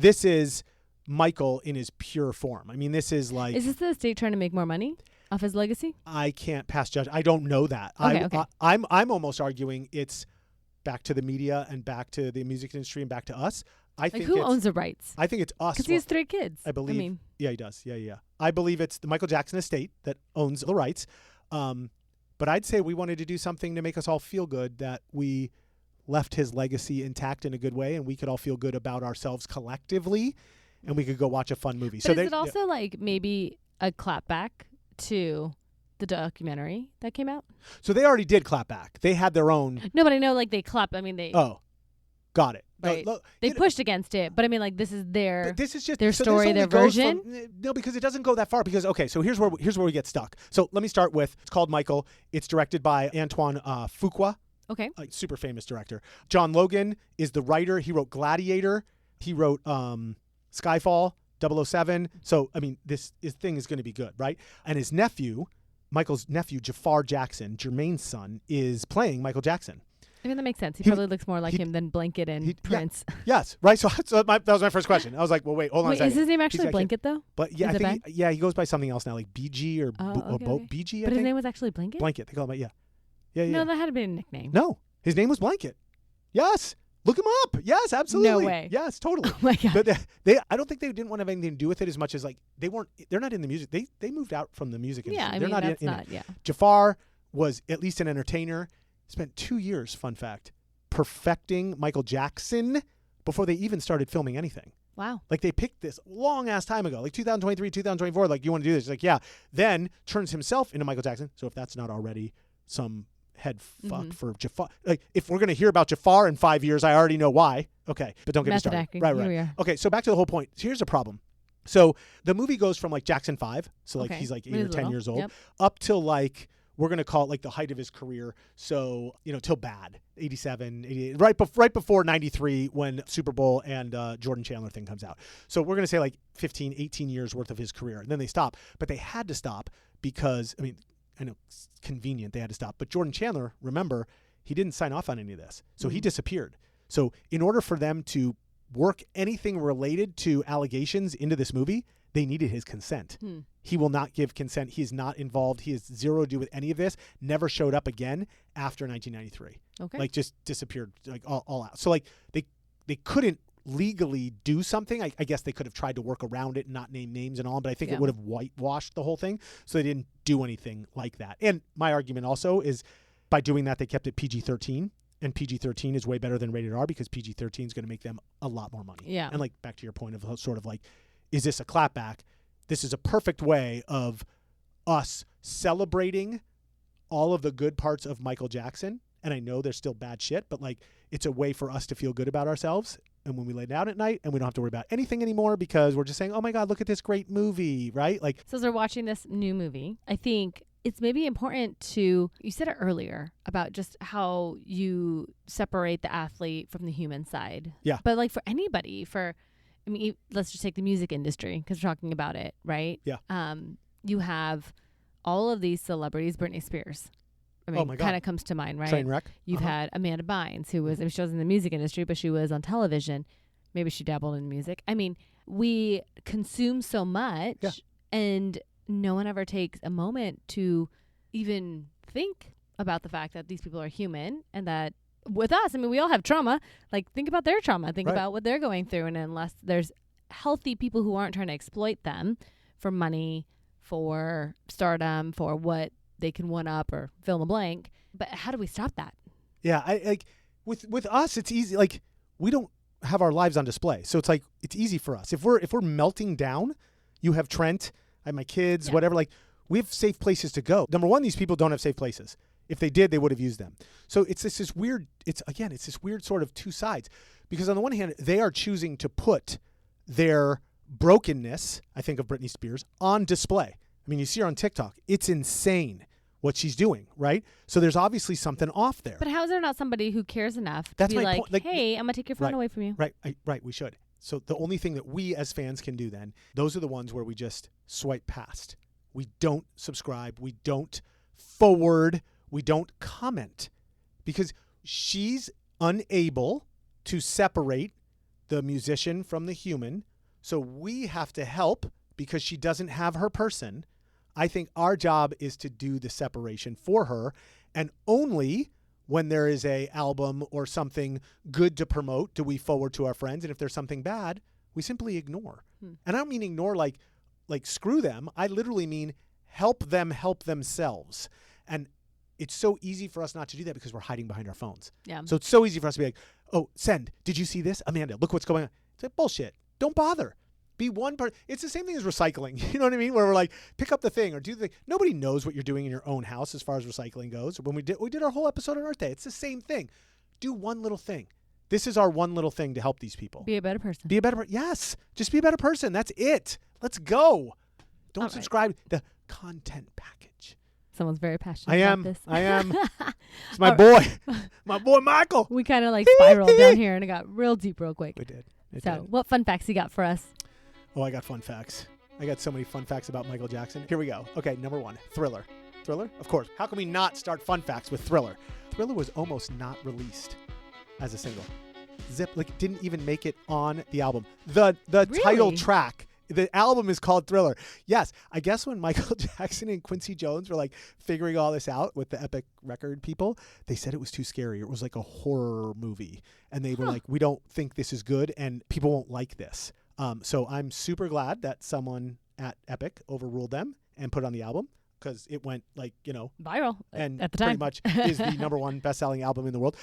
This is Michael in his pure form. I mean, this is like, is this the estate trying to make more money off his legacy? I can't pass judge. I don't know that. Okay. I'm almost arguing it's back to the media and back to the music industry and back to us. I think who owns the rights? I think it's us. Because he has 3 kids. I believe. Yeah, he does. Yeah. I believe it's the Michael Jackson estate that owns the rights. But I'd say we wanted to do something to make us all feel good, that we left his legacy intact in a good way, and we could all feel good about ourselves collectively, and we could go watch a fun movie. But so is it also like maybe a clapback to the documentary that came out? So they already did clap back. They had their own. No, but I know like they clap. I mean, they. Oh, got it. Right. They pushed against it, but I mean, like this is their. This is just their story, their version. No, because it doesn't go that far. Because so here's where we get stuck. So let me start with. It's called Michael. It's directed by Antoine Fuqua. Okay. Super famous director. John Logan is the writer. He wrote Gladiator. He wrote Skyfall, 007. So, I mean, his thing is going to be good, right? And his nephew, Michael's nephew, Jafar Jackson, Jermaine's son, is playing Michael Jackson. I mean, that makes sense. He probably looks more like him than Blanket and Prince. Yeah, yes, right? So that was my first question. I was like, well, wait, hold on a second. Is his name actually Blanket, though? But yeah, I think he goes by something else now, like BG or BG, But his name was actually Blanket? Blanket. They call him, yeah. No, that had been a nickname. No, his name was Blanket. Yes. Look him up. Yes, absolutely. No way. Yes, totally. Oh my God. But I don't think they didn't want to have anything to do with it as much as like they're not in the music. They moved out from the music industry. Yeah, I they're mean, not that's in not, it. yeah. Jafar was at least an entertainer. Spent 2 years, fun fact, perfecting Michael Jackson before they even started filming anything. Wow. Like they picked this long ass time ago, like 2023, 2024, like you want to do this. He's like, yeah. Then turns himself into Michael Jackson. So if that's not already some head fuck for Jafar. Like, if we're going to hear about Jafar in 5 years, I already know why. Okay, but don't get me started. Acting. Right. Here we are. Okay, so back to the whole point. Here's the problem. So the movie goes from like Jackson 5, so like he's like 8 or 10 years old, up till like, we're going to call it like the height of his career. So, till Bad, 87, 88, right before 93 when Super Bowl and Jordan Chandler thing comes out. So we're going to say like 15, 18 years worth of his career. And then they stop. But they had to stop because, I mean, I know it's convenient they had to stop. But Jordan Chandler, remember, he didn't sign off on any of this. So he disappeared. So in order for them to work anything related to allegations into this movie, they needed his consent. He will not give consent. He is not involved. He has zero to do with any of this. Never showed up again after 1993. Okay. Like just disappeared, like all out. So like they couldn't legally do something. I guess they could have tried to work around it and not name names and all, but I think it would have whitewashed the whole thing. So they didn't do anything like that. And my argument also is by doing that, they kept it PG-13. And PG-13 is way better than rated R because PG-13 is going to make them a lot more money. Yeah. And like back to your point of sort of like, is this a clapback? This is a perfect way of us celebrating all of the good parts of Michael Jackson. And I know there's still bad shit, but like it's a way for us to feel good about ourselves. And when we lay down at night and we don't have to worry about anything anymore because we're just saying, oh my God, look at this great movie, right? Like, so as we're watching this new movie, I think it's maybe important to, you said it earlier about just how you separate the athlete from the human side. Yeah. But like for anybody, I mean, let's just take the music industry because we're talking about it, right? Yeah. You have all of these celebrities, Britney Spears. I mean, kind of comes to mind, right? Train wreck. You've had Amanda Bynes, who was, I mean, she was in the music industry, but she was on television. Maybe she dabbled in music. I mean, we consume so much and no one ever takes a moment to even think about the fact that these people are human and that with us, I mean, we all have trauma. Like, think about their trauma. Think about what they're going through. And unless there's healthy people who aren't trying to exploit them for money, for stardom, for what they can one up or fill in the blank. But how do we stop that? Yeah, I like with us, it's easy. Like, we don't have our lives on display, so it's like it's easy for us. If we're melting down, you have Trent, I have my kids, whatever. Like, we have safe places to go. Number one, these people don't have safe places. If they did, they would have used them. So it's this weird. It's this weird sort of two sides, because on the one hand, they are choosing to put their brokenness, I think of Britney Spears, on display. I mean, you see her on TikTok. It's insane what she's doing, right? So there's obviously something off there. But how is there not somebody who cares enough to be like, hey, I'm going to take your phone away from you? Right, we should. So the only thing that we as fans can do then, those are the ones where we just swipe past. We don't subscribe. We don't forward. We don't comment, because she's unable to separate the musician from the human. So we have to help because she doesn't have her person. I think our job is to do the separation for her, and only when there is a album or something good to promote do we forward to our friends. And if there's something bad, we simply ignore. And I don't mean ignore like screw them. I literally mean help them help themselves. And it's so easy for us not to do that because we're hiding behind our phones. Yeah. So it's so easy for us to be like, oh, send. Did you see this? Amanda, look what's going on. It's like, bullshit. Don't bother. Be one part. It's the same thing as recycling. You know what I mean? Where we're like, pick up the thing or do the thing. Nobody knows what you're doing in your own house as far as recycling goes. When we did our whole episode on Earth Day, it's the same thing. Do one little thing. This is our one little thing to help these people. Be a better person. Be a better person. Yes. Just be a better person. That's it. Let's go. Don't subscribe. The content package. Someone's very passionate about this. I am. It's my boy. My boy, Michael. We kind of like spiraled down here and it got real deep real quick. We did. What fun facts you got for us? Oh, I got fun facts. I got so many fun facts about Michael Jackson. Here we go. Okay, number one, Thriller. Thriller? Of course. How can we not start fun facts with Thriller? Thriller was almost not released as a single. Didn't even make it on the album. The Really? Title track. The album is called Thriller. Yes, I guess when Michael Jackson and Quincy Jones were like figuring all this out with the Epic record people, they said it was too scary. It was like a horror movie. And they were like, we don't think this is good and people won't like this. So I'm super glad that someone at Epic overruled them and put it on the album, because it went viral and at the time. Pretty much is the number one best-selling album in the world.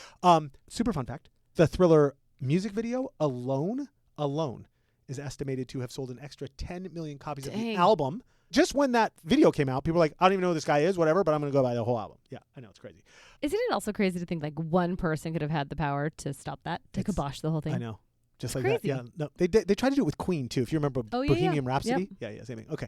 Super fun fact. The Thriller music video alone is estimated to have sold an extra 10 million copies of the album. Just when that video came out, people were like, I don't even know who this guy is, whatever, but I'm going to go buy the whole album. Yeah, I know, it's crazy. Isn't it also crazy to think like one person could have had the power to stop that, to kibosh the whole thing? I know. Just it's like crazy. that. Yeah. No, they tried to do it with Queen, too, if you remember Bohemian Rhapsody. Yep. Yeah, same thing. Okay.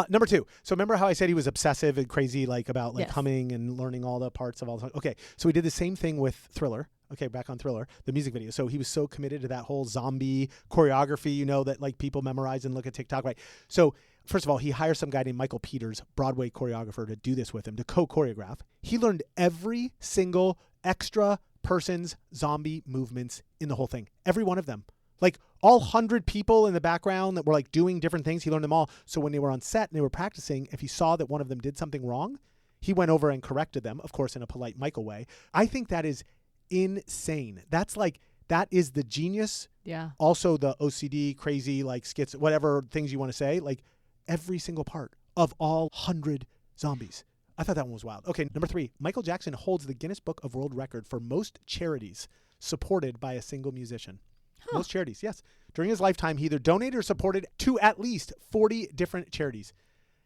Number two. So remember how I said he was obsessive and crazy, like about like humming and learning all the parts of all the songs? Okay. So we did the same thing with Thriller. Okay, back on Thriller, the music video. So he was so committed to that whole zombie choreography, that like people memorize and look at TikTok, right? So first of all, he hires some guy named Michael Peters, Broadway choreographer, to do this with him, to co-choreograph. He learned every single extra person's zombie movements in the whole thing. Every one of them. Like all 100 people in the background that were like doing different things, he learned them all. So when they were on set and they were practicing, if he saw that one of them did something wrong, he went over and corrected them, of course, in a polite Michael way. I think that is insane. That is the genius. Yeah. Also the OCD, crazy, like schizo, whatever things you want to say, like every single part of all 100 zombies. I thought that one was wild. Okay, number three, Michael Jackson holds the Guinness Book of World Record for most charities supported by a single musician. Huh. Most charities, yes. During his lifetime, he either donated or supported to at least 40 different charities.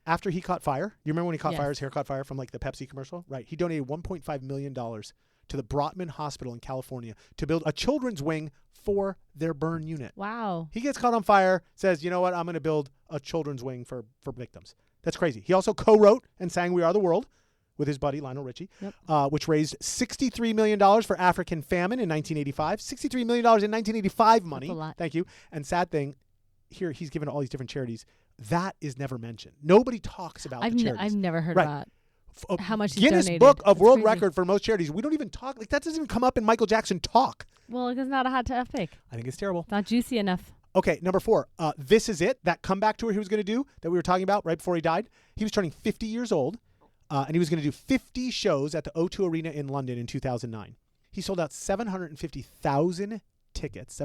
After he caught fire, you remember when he caught fire, his hair caught fire from like the Pepsi commercial? Right. He donated $1.5 million to the Brotman Hospital in California to build a children's wing for their burn unit. Wow. He gets caught on fire, says, you know what, I'm going to build a children's wing for victims. That's crazy. He also co-wrote and sang We Are the World with his buddy Lionel Richie, which raised $63 million for African famine in 1985. $63 million in 1985 money. That's a lot. Thank you. And sad thing, here he's given to all these different charities. That is never mentioned. Nobody talks about the charities. I've never heard about how much he's Guinness donated. Book of That's World crazy. Record for most charities. We don't even talk. Like that doesn't even come up in Michael Jackson talk. Well, it's not a hot topic. I think it's terrible. Not juicy enough. Okay, number four. This Is It, that comeback tour he was going to do that we were talking about right before he died. He was turning 50 years old. and he was going to do 50 shows at the O2 Arena in London in 2009. He sold out 750,000 tickets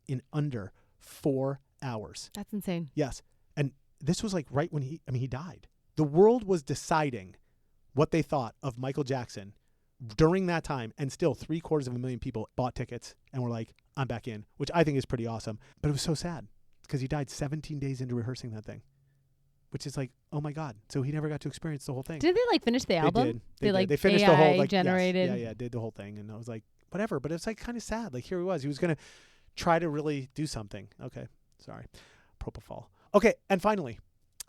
in under 4 hours. That's insane. Yes. And this was like right when he died. The world was deciding what they thought of Michael Jackson during that time, and still 750,000 people bought tickets and were like, I'm back in, which I think is pretty awesome. But it was so sad because he died 17 days into rehearsing that thing, which is like, oh my God. So he never got to experience the whole thing. Did they like finish the album? They did. They finished AI the whole like generated. Yes, yeah, did the whole thing. And I was like, whatever. But it's like kind of sad. Like here he was going to try to really do something. Okay. Sorry. Propofol. Okay. And finally,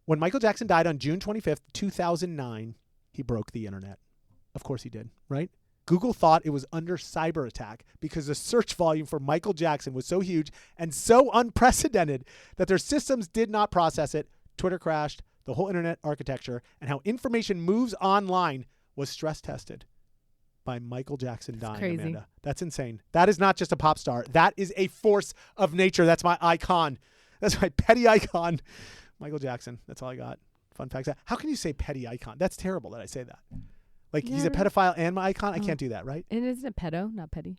when Michael Jackson died on June 25th, 2009, he broke the internet. Of course he did, right? Google thought it was under cyber attack because the search volume for Michael Jackson was so huge and so unprecedented that their systems did not process it. Twitter crashed, the whole internet architecture, and how information moves online was stress tested by Michael Jackson dying, crazy. Amanda. That's insane. That is not just a pop star. That is a force of nature. That's my icon. That's my petty icon. Michael Jackson. That's all I got. Fun facts. How can you say petty icon? That's terrible that I say that. Like, he's a pedophile and my icon? I can't do that, right? And isn't it pedo, not petty?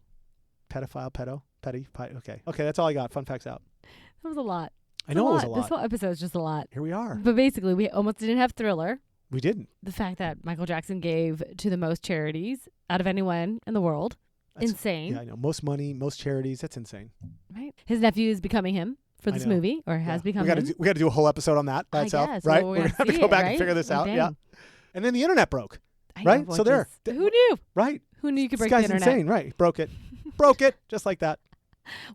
Pedophile, petty. Okay, that's all I got. Fun facts out. That was a lot. I know it was a lot. This whole episode is just a lot. Here we are. But basically, we almost didn't have Thriller. We didn't. The fact that Michael Jackson gave to the most charities out of anyone in the world. That's insane. Yeah, I know. Most money, most charities. That's insane. Right. His nephew is becoming him for this movie, or has become him. We got to do a whole episode on that by itself, right? Well, we're going to have to go back and figure this out. Dang. Yeah. And then the internet broke. Right? So there. Who knew? Right. Who knew you could break this the guy's internet? insane, right? Broke it. Broke it. Just like that.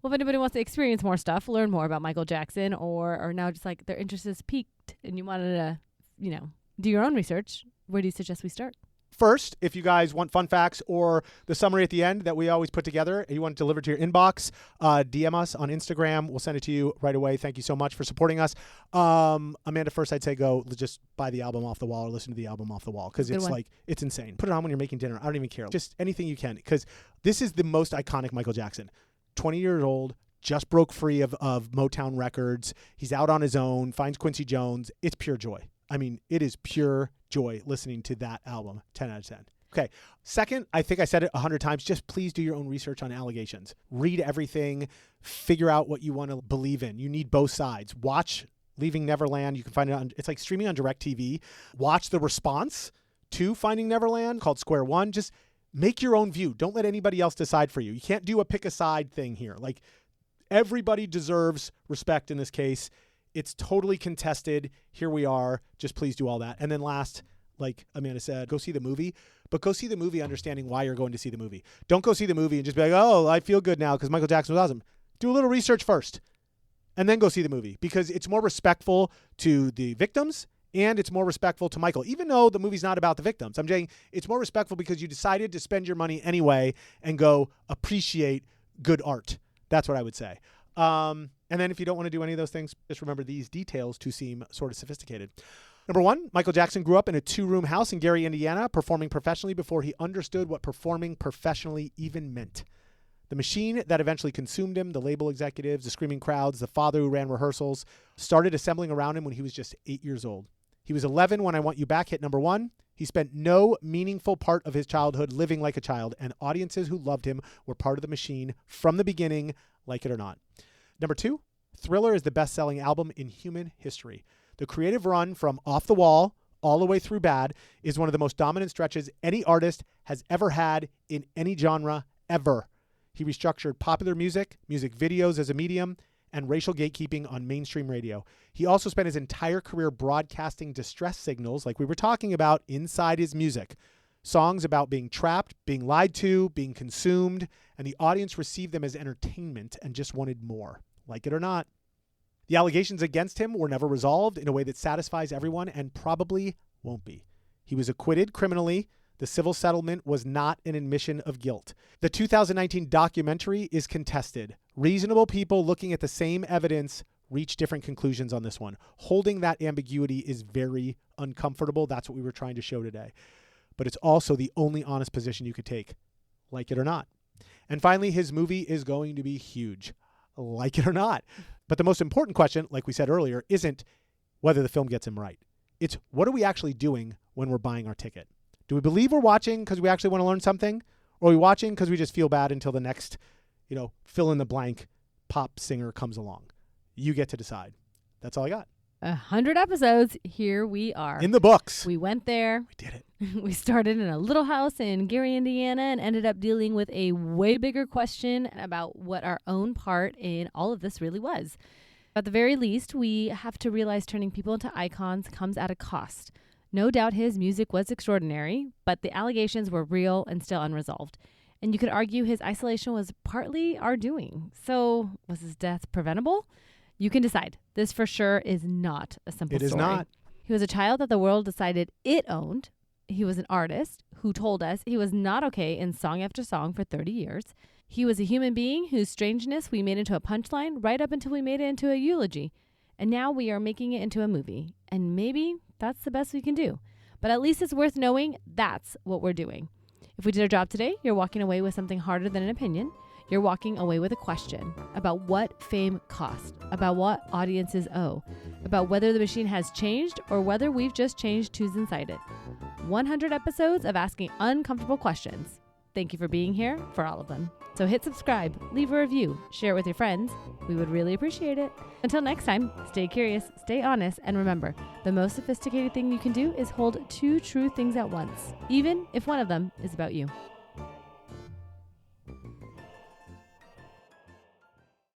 Well, if anybody wants to experience more stuff, learn more about Michael Jackson, or now just like their interest is piqued and you wanted to, do your own research, where do you suggest we start? First, if you guys want fun facts or the summary at the end that we always put together, and you want it delivered to your inbox, DM us on Instagram. We'll send it to you right away. Thank you so much for supporting us. Amanda, first I'd say go just buy the album Off the Wall or listen to the album Off the Wall because it's insane. Put it on when you're making dinner. I don't even care. Just anything you can because this is the most iconic Michael Jackson. 20 years old, just broke free of Motown Records. He's out on his own, finds Quincy Jones. It's pure joy. I mean, it is pure joy listening to that album. 10 out of 10. Okay. Second, I think I said it 100 times. Just please do your own research on allegations. Read everything. Figure out what you want to believe in. You need both sides. Watch Leaving Neverland. You can find it on, it's like streaming on DirecTV. Watch the response to Finding Neverland called Square One. Just make your own view. Don't let anybody else decide for you. You can't do a pick a side thing here. Like, everybody deserves respect in this case. It's totally contested. Here we are. Just please do all that. And then last, like Amanda said, go see the movie. But go see the movie understanding why you're going to see the movie. Don't go see the movie and just be like, oh, I feel good now because Michael Jackson was awesome. Do a little research first and then go see the movie because it's more respectful to the victims and it's more respectful to Michael. Even though the movie's not about the victims, I'm saying it's more respectful because you decided to spend your money anyway and go appreciate good art. That's what I would say. And then if you don't want to do any of those things, just remember these details to seem sort of sophisticated. Number one, Michael Jackson grew up in a 2-room house in Gary, Indiana, performing professionally before he understood what performing professionally even meant. The machine that eventually consumed him, the label executives, the screaming crowds, the father who ran rehearsals, started assembling around him when he was just 8 years old. He was 11 when I Want You Back hit number one. He spent no meaningful part of his childhood living like a child, and audiences who loved him were part of the machine from the beginning, like it or not. Number two, Thriller is the best-selling album in human history. The creative run from Off the Wall all the way through Bad is one of the most dominant stretches any artist has ever had in any genre ever. He restructured popular music videos as a medium, and racial gatekeeping on mainstream radio. He also spent his entire career broadcasting distress signals like we were talking about inside his music. Songs about being trapped, being lied to, being consumed, and the audience received them as entertainment and just wanted more, like it or not. The allegations against him were never resolved in a way that satisfies everyone and probably won't be. He was acquitted criminally. The civil settlement was not an admission of guilt. The 2019 documentary is contested. Reasonable people looking at the same evidence reach different conclusions on this one. Holding that ambiguity is very uncomfortable. That's what we were trying to show today. But it's also the only honest position you could take, like it or not. And finally, his movie is going to be huge, like it or not. But the most important question, like we said earlier, isn't whether the film gets him right. It's what are we actually doing when we're buying our ticket? Do we believe we're watching because we actually want to learn something? Or are we watching because we just feel bad until the next, fill in the blank pop singer comes along? You get to decide. That's all I got. 100 episodes. Here we are. In the books. We went there. We did it. We started in a little house in Gary, Indiana, and ended up dealing with a way bigger question about what our own part in all of this really was. At the very least, we have to realize turning people into icons comes at a cost. No doubt his music was extraordinary, but the allegations were real and still unresolved. And you could argue his isolation was partly our doing. So was his death preventable? You can decide. This for sure is not a simple story. It is not. He was a child that the world decided it owned. He was an artist who told us he was not okay in song after song for 30 years. He was a human being whose strangeness we made into a punchline right up until we made it into a eulogy. And now we are making it into a movie. And maybe that's the best we can do. But at least it's worth knowing that's what we're doing. If we did our job today, you're walking away with something harder than an opinion. You're walking away with a question about what fame costs, about what audiences owe, about whether the machine has changed or whether we've just changed who's inside it. 100 episodes of asking uncomfortable questions. Thank you for being here for all of them. So hit subscribe, leave a review, share it with your friends. We would really appreciate it. Until next time, stay curious, stay honest, and remember, the most sophisticated thing you can do is hold two true things at once, even if one of them is about you.